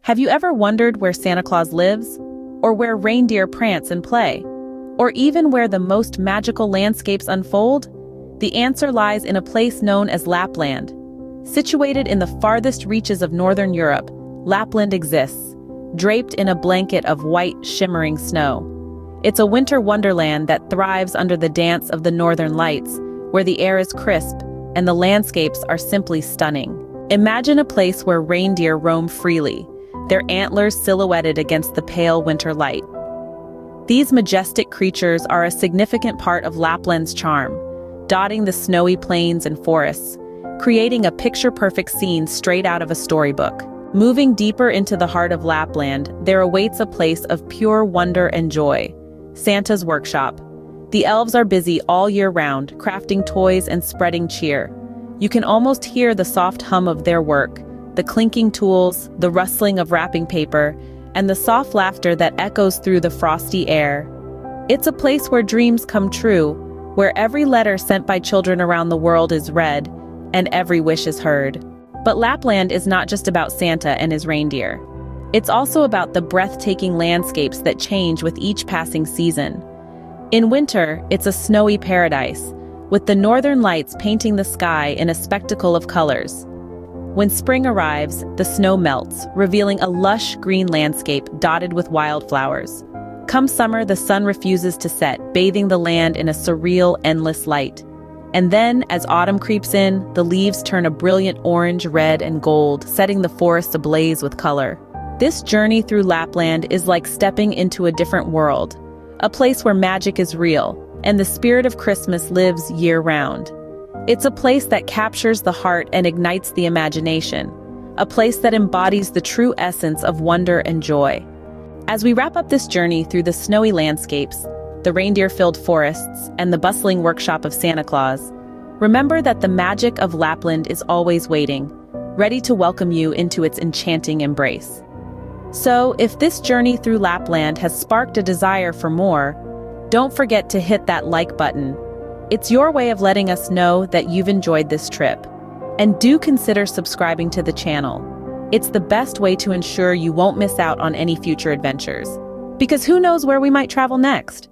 Have you ever wondered where Santa Claus lives? Or where reindeer prance and play? Or even where the most magical landscapes unfold? The answer lies in a place known as Lapland. Situated in the farthest reaches of northern Europe, Lapland exists, draped in a blanket of white, shimmering snow. It's a winter wonderland that thrives under the dance of the northern lights, where the air is crisp and the landscapes are simply stunning. Imagine a place where reindeer roam freely, their antlers silhouetted against the pale winter light. These majestic creatures are a significant part of Lapland's charm, dotting the snowy plains and forests, creating a picture-perfect scene straight out of a storybook. Moving deeper into the heart of Lapland, there awaits a place of pure wonder and joy, Santa's workshop. The elves are busy all year round, crafting toys and spreading cheer. You can almost hear the soft hum of their work, the clinking tools, the rustling of wrapping paper, and the soft laughter that echoes through the frosty air. It's a place where dreams come true, where every letter sent by children around the world is read, and every wish is heard. But Lapland is not just about Santa and his reindeer. It's also about the breathtaking landscapes that change with each passing season. In winter, it's a snowy paradise, with the northern lights painting the sky in a spectacle of colors. When spring arrives, the snow melts, revealing a lush green landscape dotted with wildflowers. Come summer, the sun refuses to set, bathing the land in a surreal, endless light. And then, as autumn creeps in, the leaves turn a brilliant orange, red, and gold, setting the forests ablaze with color. This journey through Lapland is like stepping into a different world, a place where magic is real, and the spirit of Christmas lives year-round. It's a place that captures the heart and ignites the imagination, a place that embodies the true essence of wonder and joy. As we wrap up this journey through the snowy landscapes, the reindeer-filled forests, and the bustling workshop of Santa Claus, remember that the magic of Lapland is always waiting, ready to welcome you into its enchanting embrace. So, if this journey through Lapland has sparked a desire for more, don't forget to hit that like button. It's your way of letting us know that you've enjoyed this trip. And do consider subscribing to the channel. It's the best way to ensure you won't miss out on any future adventures. Because who knows where we might travel next?